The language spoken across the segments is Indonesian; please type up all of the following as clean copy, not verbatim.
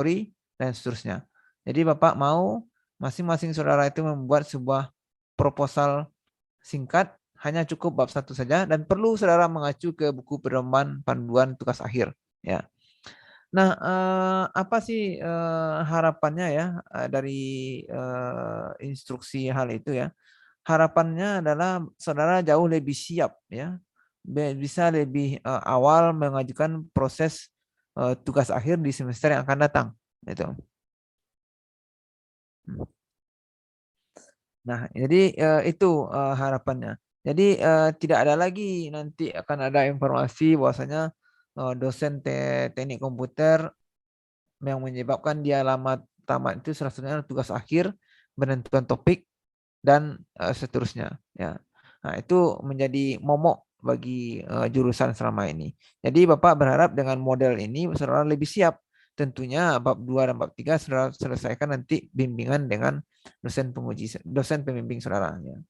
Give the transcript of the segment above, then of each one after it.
story, dan seterusnya. Jadi Bapak mau masing-masing saudara itu membuat sebuah proposal singkat, hanya cukup bab 1 saja, dan perlu saudara mengacu ke buku pedoman panduan tugas akhir. Ya. Nah, apa sih harapannya ya dari instruksi hal itu ya? Harapannya adalah saudara jauh lebih siap ya, bisa lebih awal mengajukan proses tugas akhir di semester yang akan datang. Itu. Nah, jadi itu harapannya. Jadi tidak ada lagi nanti akan ada informasi bahwasanya dosen teknik komputer yang menyebabkan dia lama tamat itu salah satunya tugas akhir, menentukan topik dan seterusnya. Ya, nah itu menjadi momok bagi jurusan selama ini. Jadi Bapak berharap dengan model ini saudara lebih siap. Tentunya bab 2 dan bab 3 saudara selesaikan nanti bimbingan dengan dosen penguji, dosen pembimbing saudara. Ya.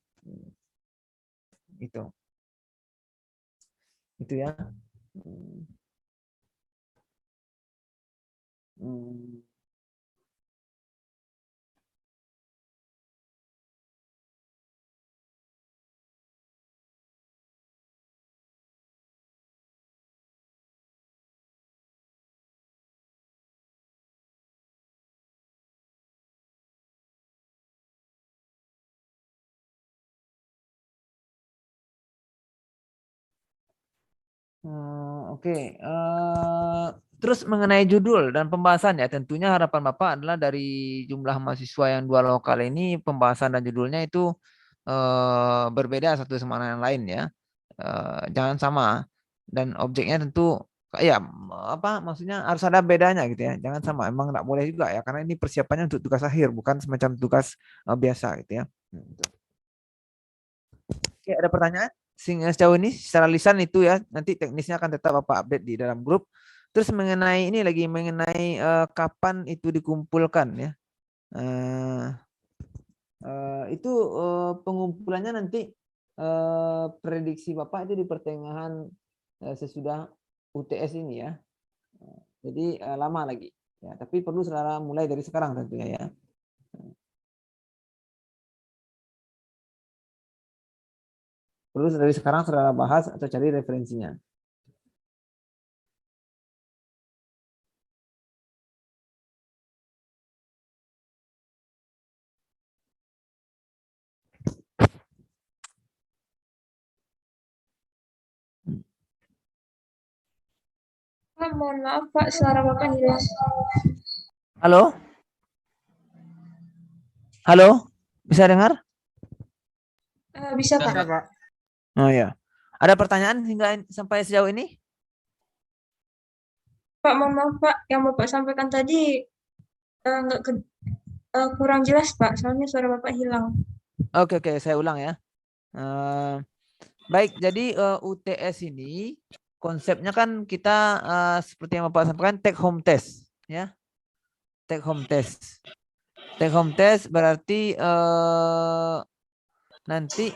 Itu ya. Hmm. Oke. Terus mengenai judul dan pembahasan ya, tentunya harapan Bapak adalah dari jumlah mahasiswa yang 2 lokal ini pembahasan dan judulnya itu berbeda satu sama yang lain ya. Jangan sama, dan objeknya tentu ya apa maksudnya harus ada bedanya gitu ya. Jangan sama, emang nggak boleh juga ya, karena ini persiapannya untuk tugas akhir bukan semacam tugas biasa gitu ya. Gitu. Oke, ada pertanyaan? Sejauh ini secara lisan itu ya, nanti teknisnya akan tetap Bapak update di dalam grup. Terus mengenai ini lagi mengenai kapan itu dikumpulkan ya. Itu pengumpulannya nanti prediksi Bapak itu di pertengahan sesudah UTS ini ya. Jadi lama lagi. Ya, tapi perlu saudara mulai dari sekarang tentunya ya. Perlu dari sekarang saudara bahas atau cari referensinya. Pak, mohon maaf Pak, suara Bapak hilang. Halo? Halo? Bisa dengar? Bisa Pak. Oh ya. Ada pertanyaan hingga sampai sejauh ini? Pak, mohon maaf Pak, yang Bapak sampaikan tadi nggak kurang jelas Pak, soalnya suara Bapak hilang. Oke, saya ulang ya. Baik, jadi UTS ini konsepnya kan kita seperti yang Bapak sampaikan take home test ya. Take home test. Take home test berarti nanti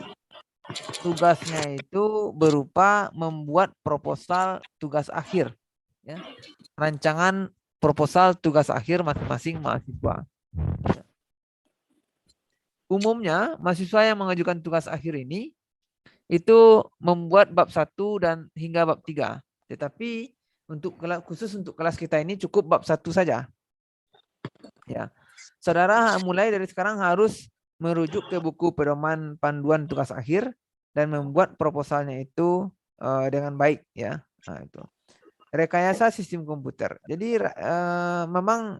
tugasnya itu berupa membuat proposal tugas akhir ya. Rancangan proposal tugas akhir masing-masing mahasiswa. Umumnya mahasiswa yang mengajukan tugas akhir ini itu membuat bab 1 dan hingga bab 3. Tetapi khusus untuk kelas kita ini cukup bab 1 saja. Ya. Saudara mulai dari sekarang harus merujuk ke buku pedoman panduan tugas akhir dan membuat proposalnya itu dengan baik ya. Nah, itu. Rekayasa sistem komputer. Jadi memang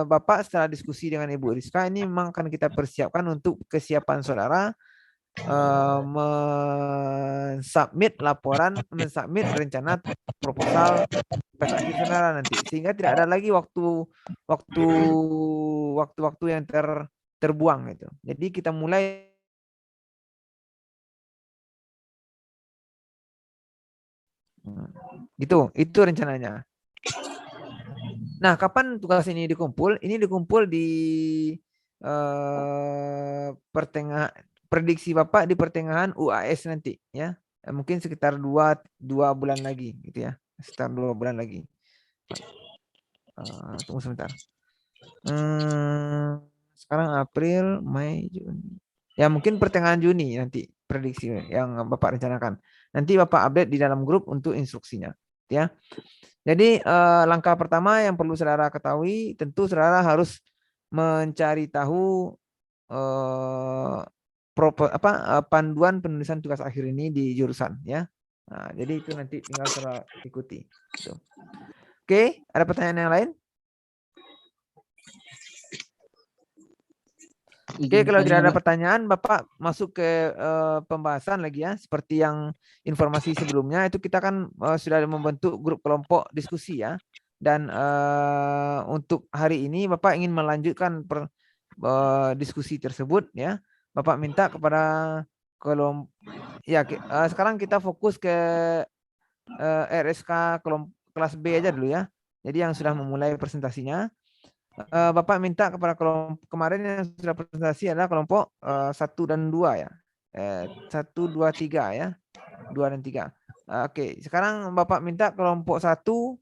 Bapak setelah diskusi dengan Ibu Rizka ini memang akan kita persiapkan untuk kesiapan saudara mensubmit laporan, mensubmit rencana proposal tugas akhir saudara nanti, sehingga tidak ada lagi waktu-waktu yang terbuang gitu. Jadi kita mulai gitu, itu rencananya. Nah, kapan tugas ini dikumpul? Ini dikumpul di pertengahan, prediksi Bapak di pertengahan UAS nanti ya. Mungkin sekitar dua bulan lagi gitu ya. Sekitar 2 bulan lagi. Tunggu sebentar. Sekarang April, Mei, Juni. Ya mungkin pertengahan Juni nanti prediksi yang Bapak rencanakan. Nanti Bapak update di dalam grup untuk instruksinya. Ya. Jadi langkah pertama yang perlu saudara ketahui, tentu saudara harus mencari tahu panduan penulisan tugas akhir ini di jurusan ya. Nah, jadi itu nanti tinggal saudara ikuti. Gitu. Oke, ada pertanyaan yang lain? Oke, kalau tidak ada pertanyaan, Bapak masuk ke pembahasan lagi ya. Seperti yang informasi sebelumnya, itu kita kan sudah membentuk grup kelompok diskusi ya. Dan untuk hari ini, Bapak ingin melanjutkan diskusi tersebut ya. Bapak minta kepada kelompok, ya sekarang kita fokus ke RSK kelas B aja dulu ya. Jadi yang sudah memulai presentasinya. Bapak minta kepada kelompok kemarin yang sudah presentasi adalah kelompok 1 dan 2 ya. 1, 2, 3 ya. 2 dan 3. Oke, sekarang Bapak minta kelompok 1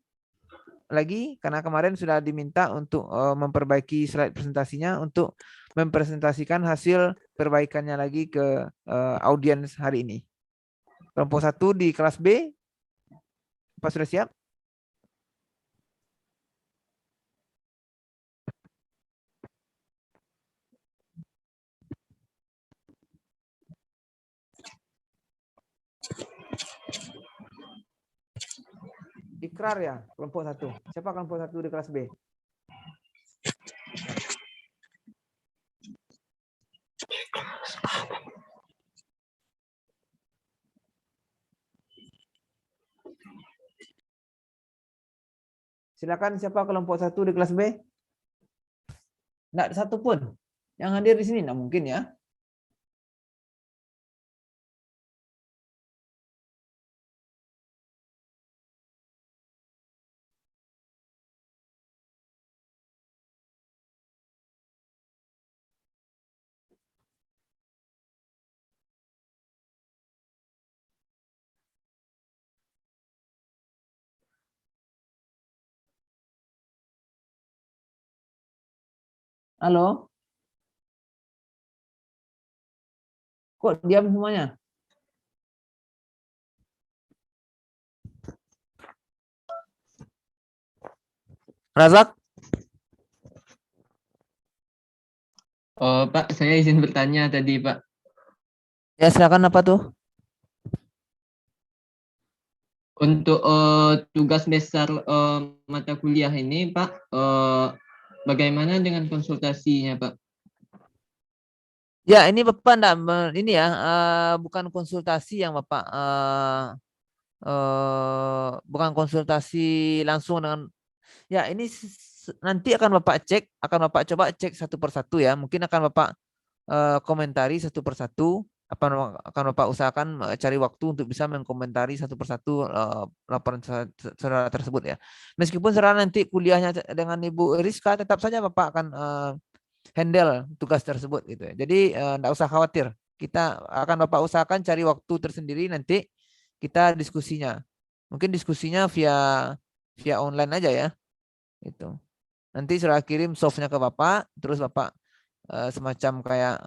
lagi karena kemarin sudah diminta untuk memperbaiki slide presentasinya untuk mempresentasikan hasil perbaikannya lagi ke audiens hari ini. Kelompok 1 di kelas B. Bapak sudah siap? Ikrar ya, kelompok 1. Siapa kelompok 1 di kelas B? Silakan siapa kelompok 1 di kelas B? Enggak ada satu pun yang hadir di sini, enggak mungkin ya. Halo? Kok diam semuanya? Razak? Oh, Pak, saya izin bertanya tadi, Pak. Ya, silakan apa tuh? Untuk tugas besar mata kuliah ini, Pak, bagaimana dengan konsultasinya, Pak? Ya, ini Bapak enggak ini ya, bukan konsultasi yang Bapak bukan konsultasi langsung dengan ya ini nanti akan Bapak cek, akan Bapak coba cek satu persatu ya. Mungkin akan Bapak komentari satu persatu. Akan Bapak usahakan cari waktu untuk bisa mengkomentari satu persatu laporan saudara tersebut ya. Meskipun saudara nanti kuliahnya dengan Ibu Rizka, tetap saja Bapak akan handle tugas tersebut gitu ya. Jadi enggak usah khawatir. Kita akan Bapak usahakan cari waktu tersendiri nanti kita diskusinya. Mungkin diskusinya via online aja ya. Itu. Nanti sudah kirim softnya ke Bapak, terus Bapak semacam kayak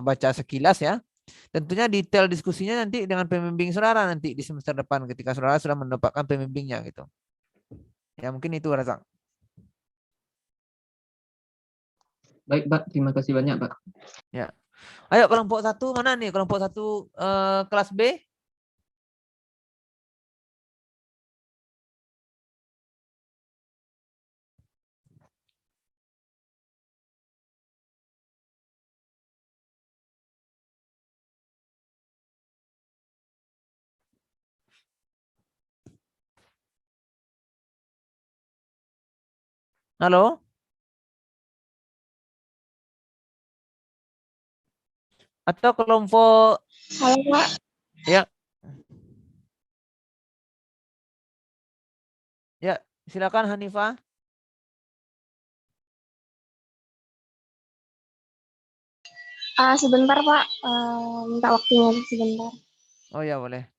baca sekilas ya. Tentunya detail diskusinya nanti dengan pembimbing saudara nanti di semester depan ketika saudara sudah mendapatkan pembimbingnya gitu. Ya mungkin itu Razak. Baik, Pak. Terima kasih banyak, Pak. Ya. Ayo kelompok 1 mana nih? Kelompok 1 kelas B? Halo? Atau kelompok Halo, Pak. ya. Ya, silakan Hanifah. Sebentar, Pak. Minta waktunya sebentar. Oh ya, boleh.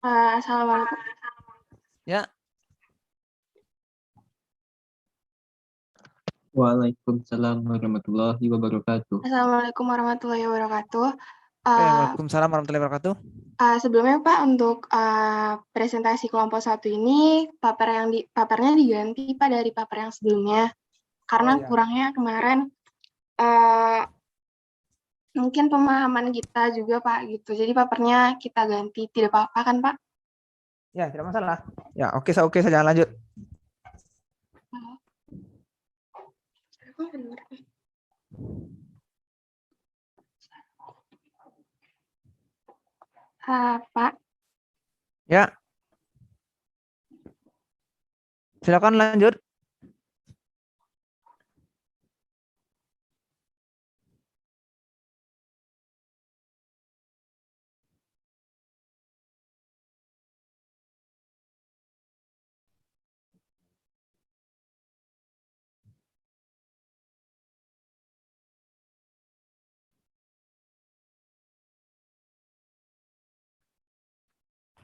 Assalamualaikum. Ya, Waalaikumsalam warahmatullahi wabarakatuh. Assalamualaikum warahmatullahi wabarakatuh. Uh, Waalaikumsalam warahmatullahi wabarakatuh. Sebelumnya Pak, untuk presentasi kelompok 1 ini papernya diganti Pak dari paper yang sebelumnya karena Oh, ya. kurangnya kemarin mungkin pemahaman kita juga Pak gitu. Jadi papernya kita ganti, tidak apa-apa kan Pak? Ya, tidak masalah. Ya, oke saja lanjut. Pak. Ya. Silakan lanjut.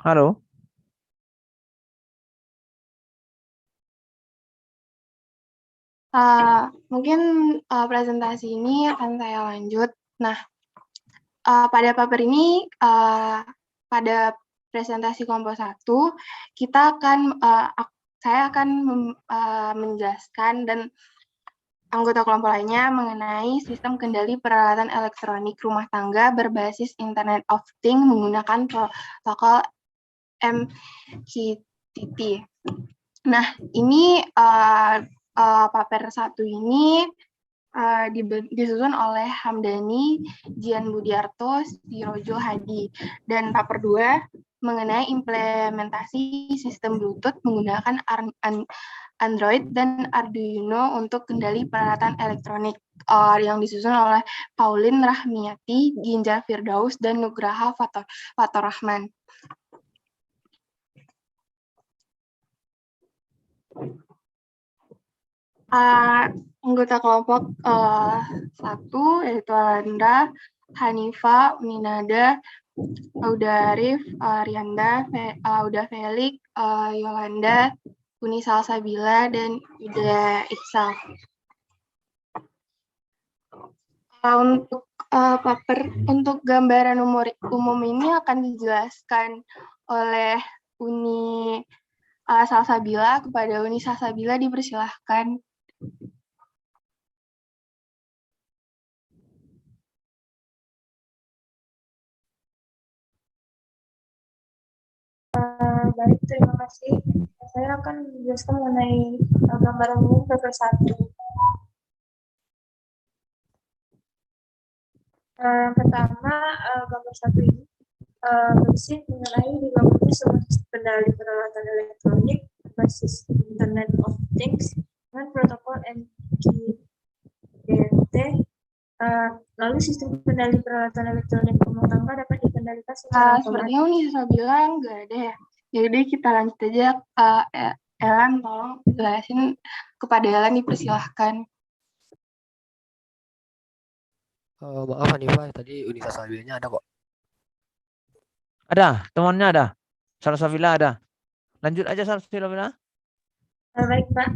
Halo. Mungkin presentasi ini akan saya lanjut. Nah, pada paper ini, pada presentasi kelompok 1, saya akan menjelaskan dan anggota kelompok lainnya mengenai sistem kendali peralatan elektronik rumah tangga berbasis Internet of Things menggunakan protokol MQTT. Nah, ini paper 1 ini disusun oleh Hamdani, Jian Budiarto, Sirojo Hadi, dan paper 2 mengenai implementasi sistem Bluetooth menggunakan Android dan Arduino untuk kendali peralatan elektronik yang disusun oleh Pauline Rahmiati, Ginjar Firdaus, dan Nugraha Fatorahman. Anggota kelompok 1 yaitu Alanda, Hanifa, Uninada, Auda Arif, Rianda, Auda Felix, Yolanda, Uni Salsabila, dan Ida Iksal. Untuk gambaran umum ini akan dijelaskan oleh Uni Salsabila. Kepada Uni Salsabila dipersilahkan. Baik, terima kasih. Saya akan menjelaskan mengenai gambaran umum paper 1. Pertama, gambar 1 ini berisi mengenai dibangunnya sebuah sistem kendali peralatan elektronik berbasis Internet of Things dengan protokol MQTT. Lalu sistem kendali peralatan elektronik rumah tangga dapat dikendalikan secara otomatis. Sepertinya Unisa bilang nggak ada ya. Jadi kita lanjut aja. Elan, tolong jelasin. Kepada Elan dipersilahkan. Maaf Hanifah, tadi Unisa Salbilanya ada kok. Ada, temannya ada. Salsabila ada. Lanjut aja Salsabila. Baik, Pak.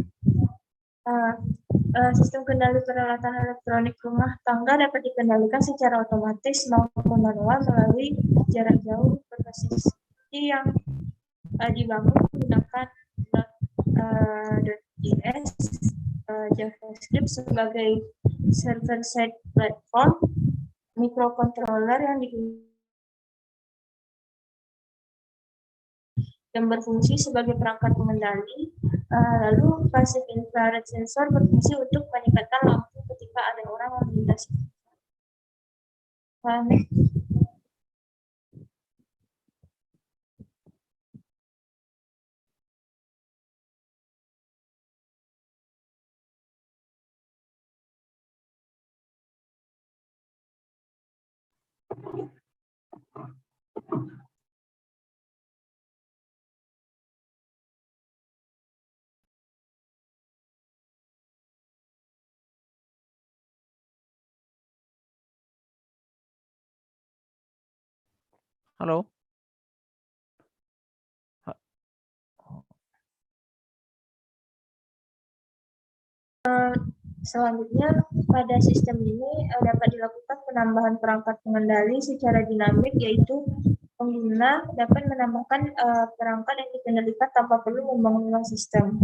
Sistem kendali peralatan elektronik rumah tangga dapat dikendalikan secara otomatis maupun manual melalui jarak jauh berbasis yang dibangun menggunakan .js, JavaScript sebagai server-side platform, microcontroller yang berfungsi sebagai perangkat pengendali, lalu passive infrared sensor berfungsi untuk meningkatkan lampu ketika ada orang yang melintasi. Halo. Selanjutnya, pada sistem ini dapat dilakukan penambahan perangkat pengendali secara dinamik, yaitu pengguna dapat menambahkan perangkat yang dikendalikan tanpa perlu membangun ulang sistem.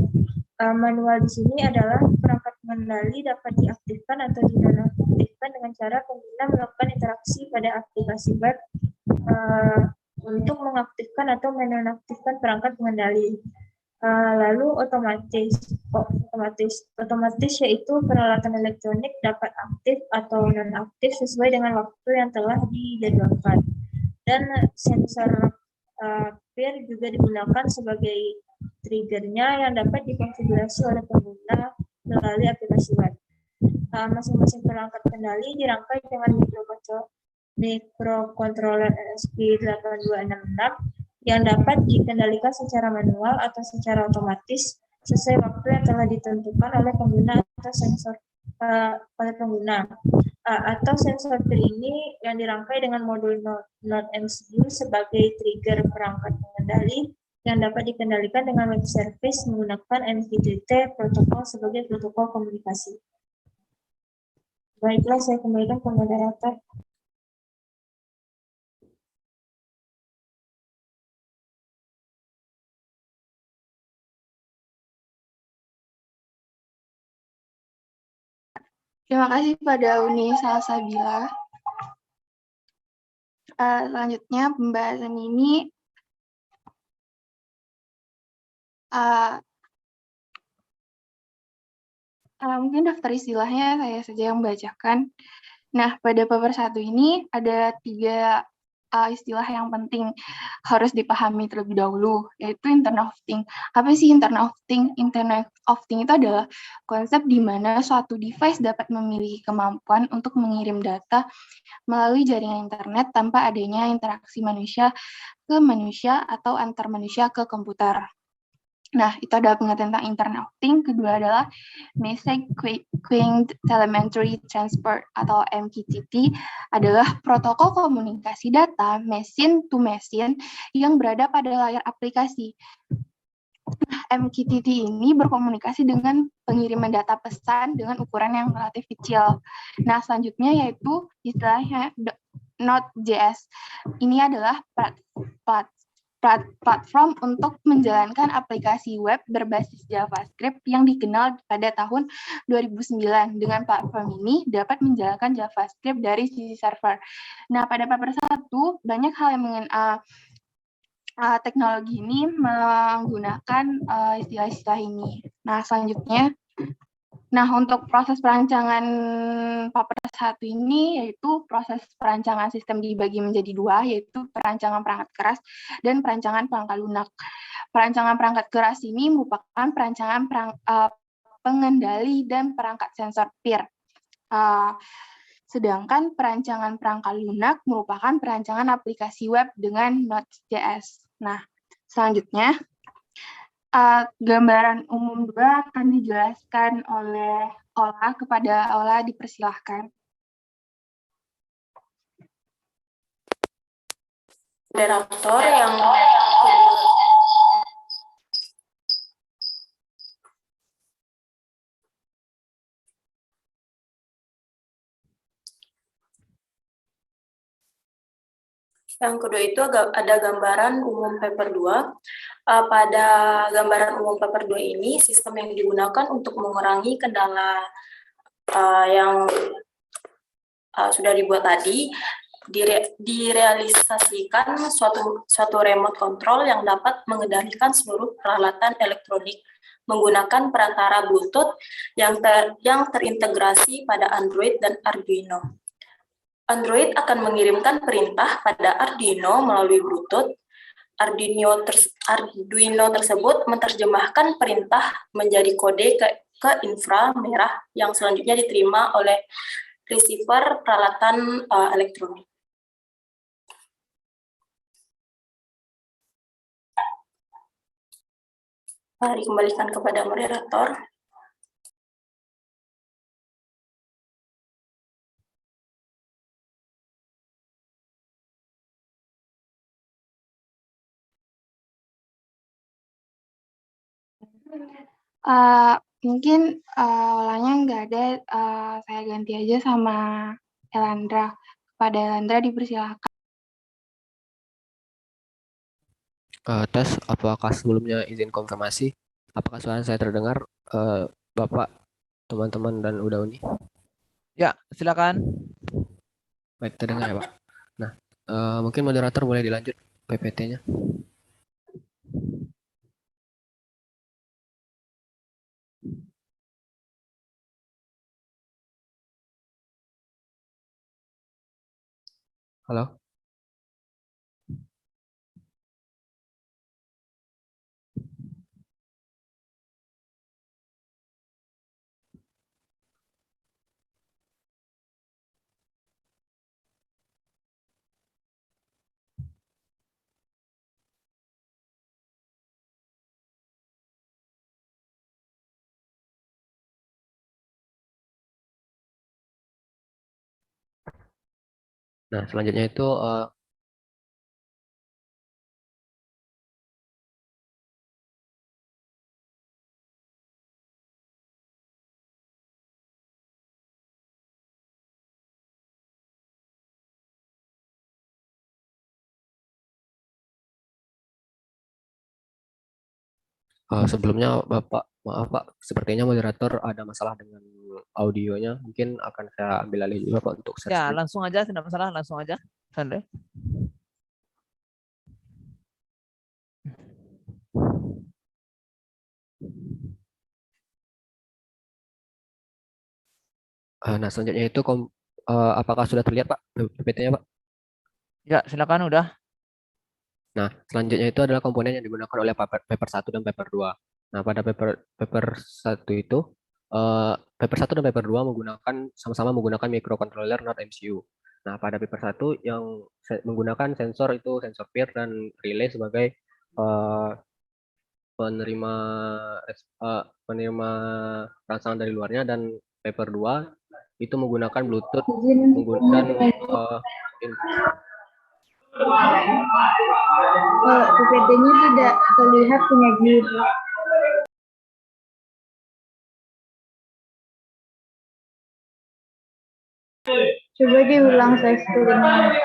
Manual di sini adalah perangkat pengendali dapat diaktifkan atau dinonaktifkan dengan cara pengguna melakukan interaksi pada aplikasi web untuk mengaktifkan atau menonaktifkan perangkat pengendali. Lalu otomatis yaitu peralatan elektronik dapat aktif atau nonaktif sesuai dengan waktu yang telah dijadwalkan. Dan sensor peer juga digunakan sebagai triggernya yang dapat dikonfigurasi oleh pengguna melalui aplikasi web. Masing-masing perangkat kendali dirangkai dengan microcontroller ESP8266 yang dapat dikendalikan secara manual atau secara otomatis sesuai waktu yang telah ditentukan oleh pengguna atau sensor atau sensor peer ini yang dirangkai dengan modul Node MCU sebagai trigger perangkat pengendali yang dapat dikendalikan dengan web service menggunakan MQTT protokol sebagai protokol komunikasi. Baiklah, saya kembalikan ke moderator. Terima kasih pada Uni Salsabila. Selanjutnya pembahasan ini mungkin daftar istilahnya saya saja yang bacakan. Nah, pada paper 1 ini ada 3 istilah yang penting harus dipahami terlebih dahulu, yaitu Internet of Things. Apa sih Internet of Things? Internet of Things itu adalah konsep di mana suatu device dapat memiliki kemampuan untuk mengirim data melalui jaringan internet tanpa adanya interaksi manusia ke manusia atau antar manusia ke komputer. Nah, itu adalah pengertian tentang Internet of Things. Kedua adalah Message Queuing Telemetry Transport atau MQTT adalah protokol komunikasi data machine to machine yang berada pada layar aplikasi. MQTT ini berkomunikasi dengan pengiriman data pesan dengan ukuran yang relatif kecil. Nah, selanjutnya yaitu istilahnya Node.js. Ini adalah platform untuk menjalankan aplikasi web berbasis JavaScript yang dikenal pada tahun 2009. Dengan platform ini dapat menjalankan JavaScript dari sisi server. Nah, pada paper 1 banyak hal yang teknologi ini menggunakan istilah-istilah ini. Nah, selanjutnya, untuk proses perancangan paper 1 ini yaitu proses perancangan sistem dibagi menjadi 2, yaitu perancangan perangkat keras dan perancangan perangkat lunak. Perancangan perangkat keras ini merupakan perancangan pengendali dan perangkat sensor peer. Sedangkan perancangan perangkat lunak merupakan perancangan aplikasi web dengan Node.js. Nah, selanjutnya, gambaran umum 2 akan dijelaskan oleh Ola. Kepada Ola dipersilahkan. Moderator yang kedua itu ada gambaran umum paper 2. Pada gambaran umum paper 2 ini, sistem yang digunakan untuk mengurangi kendala yang sudah dibuat tadi, direalisasikan suatu remote control yang dapat mengendalikan seluruh peralatan elektronik menggunakan perantara Bluetooth yang terintegrasi pada Android dan Arduino. Android akan mengirimkan perintah pada Arduino melalui Bluetooth. Arduino tersebut menerjemahkan perintah menjadi kode ke inframerah yang selanjutnya diterima oleh receiver peralatan elektronik. Dikembalikan kepada moderator. Mungkin ulangnya nggak ada, saya ganti aja sama Elandra. Kepada Elandra dipersilakan. Tes, apakah sebelumnya izin konfirmasi? Apakah suara saya terdengar, Bapak, teman-teman, dan Uda Uni? Ya, silakan. Baik, terdengar ya, Pak. Nah, mungkin moderator boleh dilanjut PPT-nya. Halo? Nah, selanjutnya itu sebelumnya Bapak, maaf Pak, sepertinya moderator ada masalah dengan audionya. Mungkin akan saya ambil alih juga Pak untuk share Ya, screen. langsung aja, tidak masalah, langsung aja. Santai. Nah, selanjutnya itu apakah sudah terlihat Pak PPT-nya Pak? Ya, silakan udah. Nah, selanjutnya itu adalah komponen yang digunakan oleh paper 1 dan paper 2. Nah, pada paper 1 itu, paper 1 dan paper 2 sama-sama menggunakan microcontroller not MCU. Nah, pada paper 1 yang menggunakan sensor itu sensor peer dan relay sebagai eh, penerima penerima rangsangan dari luarnya, dan paper 2 itu menggunakan Bluetooth dan PPT-nya tidak terlihat punya jir. Coba diulang saya screen.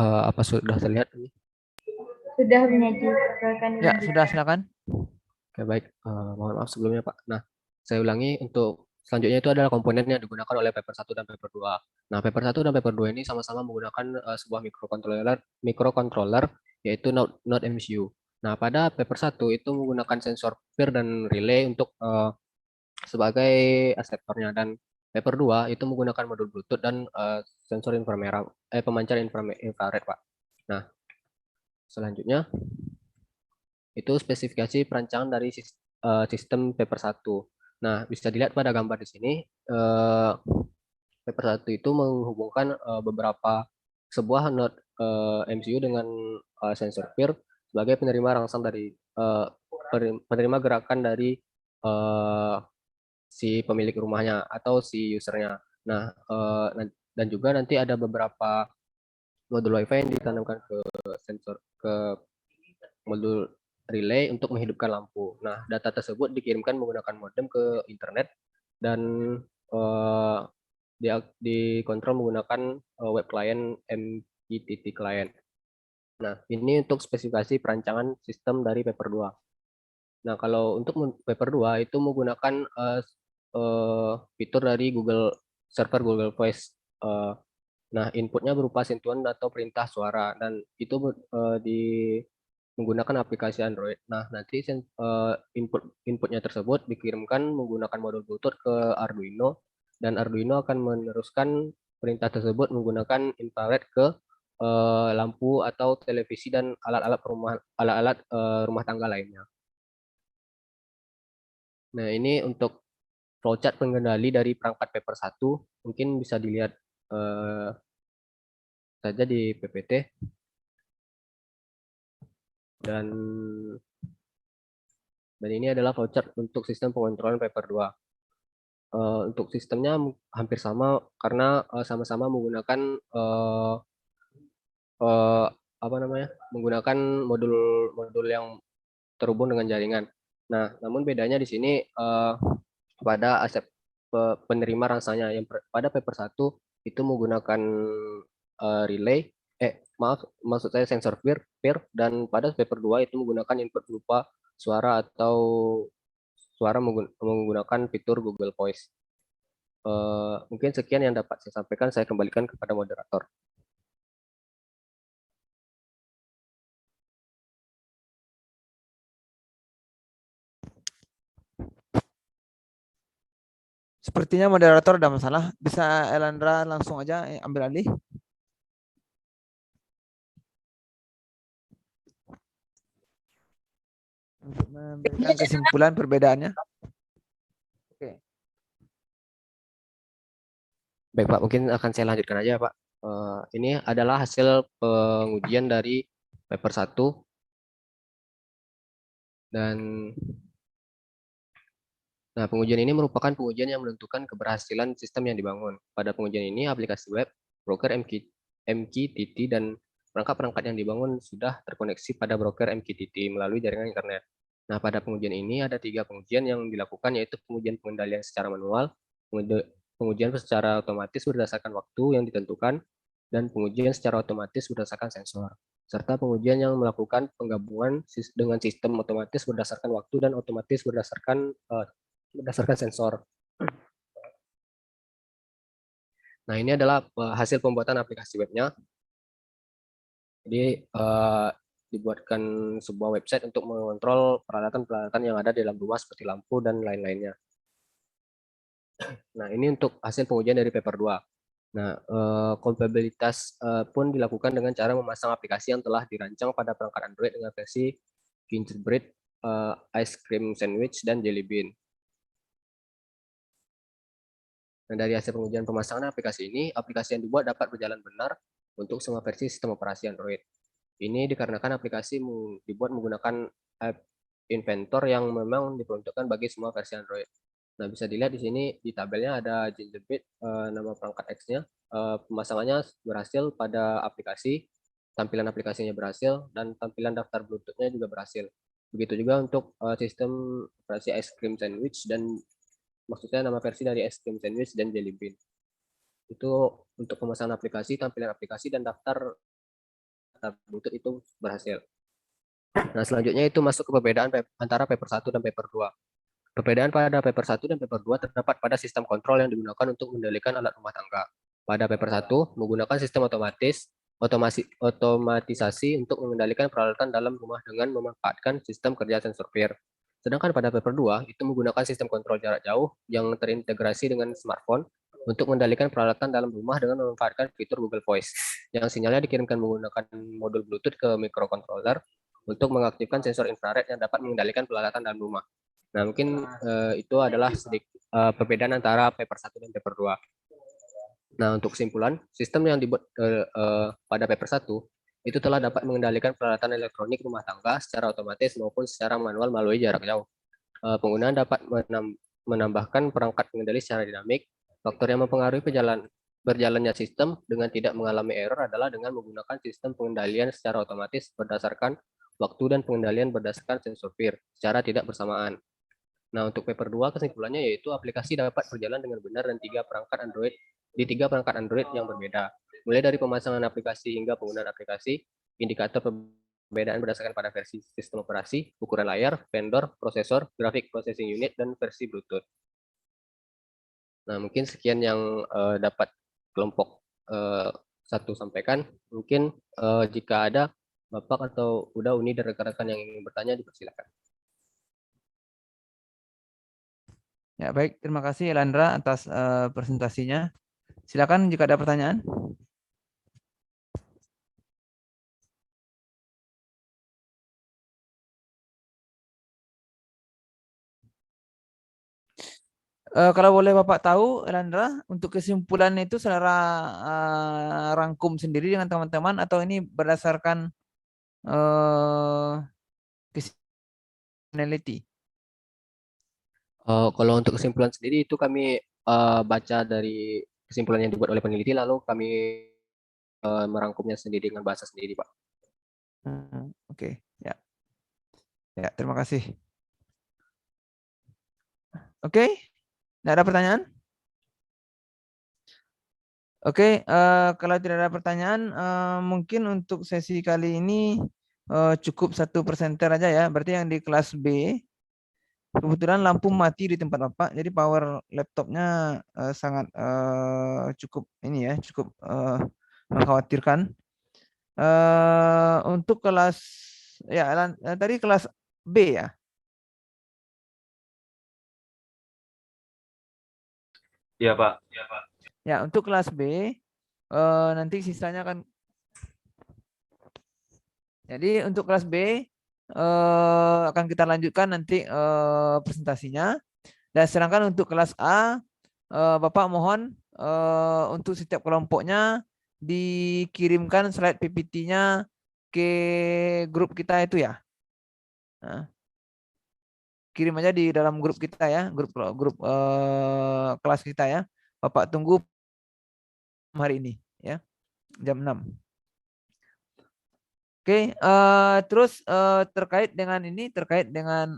apa sudah terlihat ini? Sudah punya jir. Silakan Ya, dilanjutkan. sudah silakan. Oke, baik. Mohon maaf sebelumnya, Pak. Nah, saya ulangi untuk selanjutnya itu adalah komponen yang digunakan oleh paper 1 dan paper 2. Nah, paper 1 dan paper 2 ini sama-sama menggunakan sebuah microcontroller yaitu Node MCU. Nah, pada paper 1 itu menggunakan sensor peer dan relay untuk sebagai akseptornya, dan paper 2 itu menggunakan modul Bluetooth dan sensor pemancar infrared, Pak. Nah, selanjutnya itu spesifikasi perancangan dari sistem paper 1. Nah, bisa dilihat pada gambar di sini, paper 1 itu menghubungkan beberapa sebuah node MCU dengan sensor peer sebagai penerima rangsang dari penerima gerakan dari eh, si pemilik rumahnya atau si usernya. Nah, dan juga nanti ada beberapa modul WiFi yang ditanamkan ke sensor ke modul relay untuk menghidupkan lampu. Nah, data tersebut dikirimkan menggunakan modem ke internet dan uh, dikontrol menggunakan web client MQTT client. Nah, ini untuk spesifikasi perancangan sistem dari paper 2. Nah, kalau untuk paper 2 itu menggunakan fitur dari server Google Voice. Nah, inputnya berupa sentuhan atau perintah suara, dan itu menggunakan aplikasi Android. Nah, nanti inputnya tersebut dikirimkan menggunakan modul Bluetooth ke Arduino, dan Arduino akan meneruskan perintah tersebut menggunakan infrared ke lampu atau televisi dan alat-alat rumah tangga lainnya. Nah, ini untuk flowchart pengendali dari perangkat paper 1, mungkin bisa dilihat saja di PPT. Dan ini adalah flowchart untuk sistem pengontrolan paper 2. untuk sistemnya hampir sama karena sama-sama menggunakan eh, apa namanya? Menggunakan modul-modul yang terhubung dengan jaringan. Nah, namun bedanya di sini pada aset penerima rangsanya yang pada paper 1 itu menggunakan relay maaf maksud saya sensor peer dan pada paper 2 itu menggunakan input berupa suara atau suara menggunakan fitur Google Voice. Mungkin sekian yang dapat saya sampaikan, saya kembalikan kepada moderator. Sepertinya moderator ada masalah. Bisa Elandra langsung aja ambil alih. Untuk memberikan kesimpulan perbedaannya. Oke. Baik Pak, mungkin akan saya lanjutkan aja Pak. Ini adalah hasil pengujian dari paper 1 dan nah, pengujian ini merupakan pengujian yang menentukan keberhasilan sistem yang dibangun. Pada pengujian ini, aplikasi web, broker MQTT, dan perangkat-perangkat yang dibangun sudah terkoneksi pada broker MQTT melalui jaringan internet. Nah, pada pengujian ini ada 3 pengujian yang dilakukan, yaitu pengujian pengendalian secara manual, pengujian secara otomatis berdasarkan waktu yang ditentukan, dan pengujian secara otomatis berdasarkan sensor, serta pengujian yang melakukan penggabungan dengan sistem otomatis berdasarkan waktu dan otomatis berdasarkan sensor. Nah, ini adalah hasil pembuatan aplikasi webnya. Jadi dibuatkan sebuah website untuk mengontrol peralatan-peralatan yang ada di dalam rumah seperti lampu dan lain-lainnya. Nah, ini untuk hasil pengujian dari paper 2. Nah, kompatibilitas pun dilakukan dengan cara memasang aplikasi yang telah dirancang pada perangkat Android dengan versi Gingerbread, Ice Cream Sandwich, dan Jelly Bean. Nah, dari hasil pengujian pemasangan aplikasi ini, aplikasi yang dibuat dapat berjalan benar untuk semua versi sistem operasi Android. Ini dikarenakan aplikasi dibuat menggunakan App Inventor yang memang diperuntukkan bagi semua versi Android. Nah, bisa dilihat di sini di tabelnya ada Gingerbread, nama perangkat X-nya, pemasangannya berhasil pada aplikasi, tampilan aplikasinya berhasil, dan tampilan daftar Bluetooth-nya juga berhasil. Begitu juga untuk sistem operasi Ice Cream Sandwich dan maksudnya nama versi dari Ice Cream Sandwich dan Jelly Bean. Itu untuk pemasangan aplikasi, tampilan aplikasi, dan daftar Bluetooth itu berhasil. Nah, selanjutnya itu masuk ke perbedaan antara paper 1 dan paper 2. Perbedaan pada paper 1 dan paper 2 terdapat pada sistem kontrol yang digunakan untuk mengendalikan alat rumah tangga. Pada paper 1 menggunakan sistem otomatisasi untuk mengendalikan peralatan dalam rumah dengan memanfaatkan sistem kerja sensor peer. Sedangkan pada paper 2 itu menggunakan sistem kontrol jarak jauh yang terintegrasi dengan smartphone untuk mengendalikan peralatan dalam rumah dengan memanfaatkan fitur Google Voice yang sinyalnya dikirimkan menggunakan modul Bluetooth ke microcontroller untuk mengaktifkan sensor infrared yang dapat mengendalikan peralatan dalam rumah. Nah, mungkin itu adalah sedikit perbedaan antara paper 1 dan paper 2. Nah, untuk kesimpulan, sistem yang dibuat pada paper 1 itu telah dapat mengendalikan peralatan elektronik rumah tangga secara otomatis maupun secara manual melalui jarak jauh. Penggunaan dapat menambahkan perangkat pengendali secara dinamik. Faktor yang mempengaruhi berjalannya sistem dengan tidak mengalami error adalah dengan menggunakan sistem pengendalian secara otomatis berdasarkan waktu dan pengendalian berdasarkan sensor peer secara tidak bersamaan. Nah, untuk paper 2 kesimpulannya yaitu aplikasi dapat berjalan dengan benar di 3 perangkat Android yang berbeda. Mulai dari pemasangan aplikasi hingga penggunaan aplikasi, indikator perbedaan berdasarkan pada versi sistem operasi, ukuran layar, vendor, prosesor, graphic processing unit, dan versi Bluetooth. Nah, mungkin sekian yang dapat kelompok 1 sampaikan. Mungkin jika ada Bapak atau Uda, Uni, dan rekan-rekan yang ingin bertanya, dipersilakan. Ya, baik. Terima kasih Elandra atas presentasinya. Silakan jika ada pertanyaan. Kalau boleh Bapak tahu, Elandra, untuk kesimpulan itu secara rangkum sendiri dengan teman-teman atau ini berdasarkan peneliti? Kalau untuk kesimpulan sendiri itu kami baca dari kesimpulan yang dibuat oleh peneliti, lalu kami merangkumnya sendiri dengan bahasa sendiri, Pak. Oke, ya. Ya, terima kasih. Oke, tidak ada pertanyaan? Oke, kalau tidak ada pertanyaan, mungkin untuk sesi kali ini cukup satu presenter aja ya. Berarti yang di kelas B, kebetulan lampu mati di tempat Bapak, jadi power laptopnya sangat cukup ini ya, cukup mengkhawatirkan. Untuk kelas ya tadi kelas B ya. Iya, Pak. Ya, untuk kelas B nanti sisanya kan. Jadi untuk kelas B akan kita lanjutkan nanti presentasinya. Dan sedangkan untuk kelas A, Bapak mohon untuk setiap kelompoknya dikirimkan slide PPT-nya ke grup kita itu ya. Nah, kirim aja di dalam grup kita ya, grup kelas kita ya. Bapak tunggu hari ini ya, jam 6. Oke, terus terkait dengan ini, terkait dengan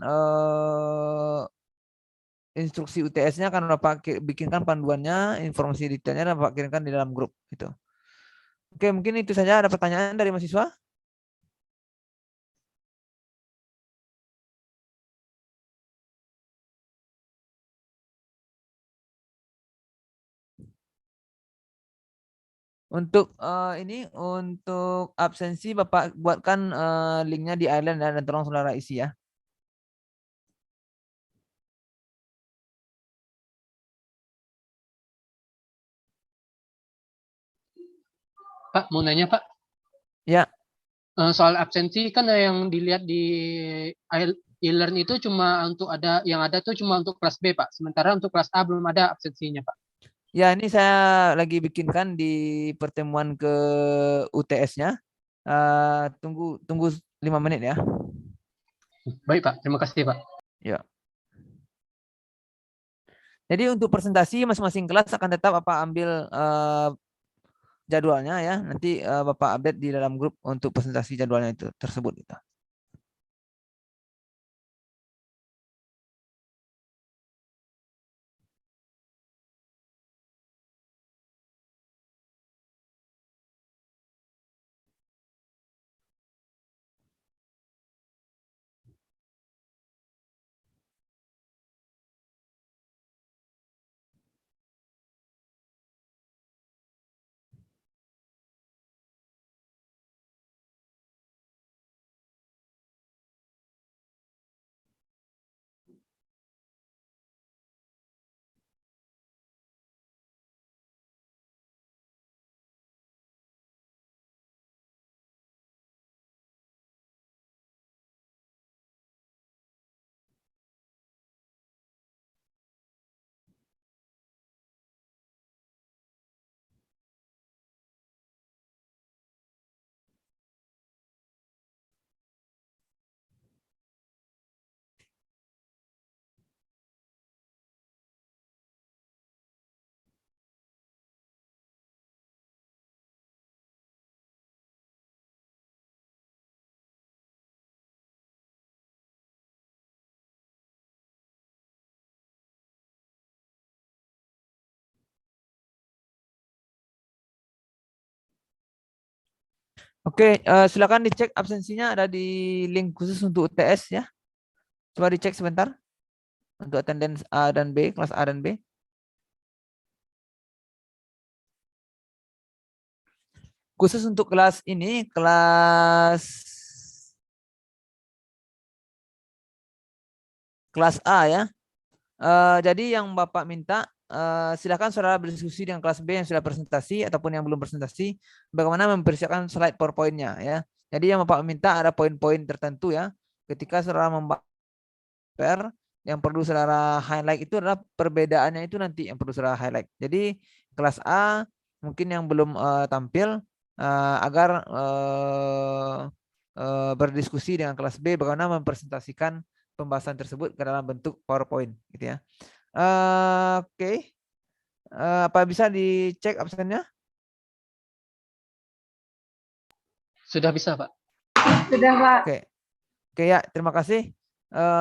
instruksi UTS-nya kan Bapak bikinkan panduannya, informasi detailnya dan Bapak kirimkan di dalam grup itu. Oke, mungkin itu saja. Ada pertanyaan dari mahasiswa? Untuk ini untuk absensi Bapak buatkan linknya di Island dan tolong saudara isi ya. Pak, mau nanya Pak. Ya. Soal absensi kan yang dilihat di e-learn itu cuma untuk yang ada tuh cuma untuk kelas B Pak. Sementara untuk kelas A belum ada absensinya Pak. Ya, ini saya lagi bikinkan di pertemuan ke UTS-nya. Tunggu 5 menit ya. Baik Pak, terima kasih Pak. Ya. Jadi untuk presentasi masing-masing kelas akan tetap Bapak ambil jadwalnya ya. Nanti Bapak update di dalam grup untuk presentasi jadwalnya itu tersebut gitu. Oke, silakan dicek absensinya ada di link khusus untuk UTS ya. Coba dicek sebentar untuk attendance A dan B, kelas A dan B. Khusus untuk kelas ini, kelas A ya. Jadi yang Bapak minta, silakan saudara berdiskusi dengan kelas B yang sudah presentasi ataupun yang belum presentasi, bagaimana mempersiapkan slide PowerPoint-nya ya. Jadi yang Bapak minta ada poin-poin tertentu ya. Ketika saudara membahas yang perlu saudara highlight itu adalah perbedaannya itu nanti yang perlu saudara highlight. Jadi kelas A mungkin yang belum tampil agar berdiskusi dengan kelas B bagaimana mempresentasikan pembahasan tersebut ke dalam bentuk PowerPoint gitu ya. Oke. Apa bisa dicek absennya? Sudah bisa, Pak. Sudah, Pak. Oke ya, terima kasih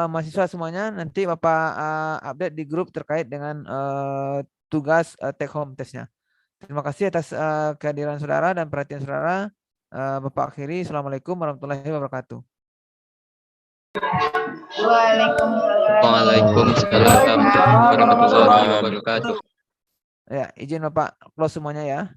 mahasiswa semuanya. Nanti Bapak update di grup terkait dengan tugas take home testnya. Terima kasih atas kehadiran saudara dan perhatian saudara. Bapak akhiri. Assalamualaikum warahmatullahi wabarakatuh. Waalaikumsalam warahmatullahi wabarakatuh. Ya, izin Bapak close semuanya ya.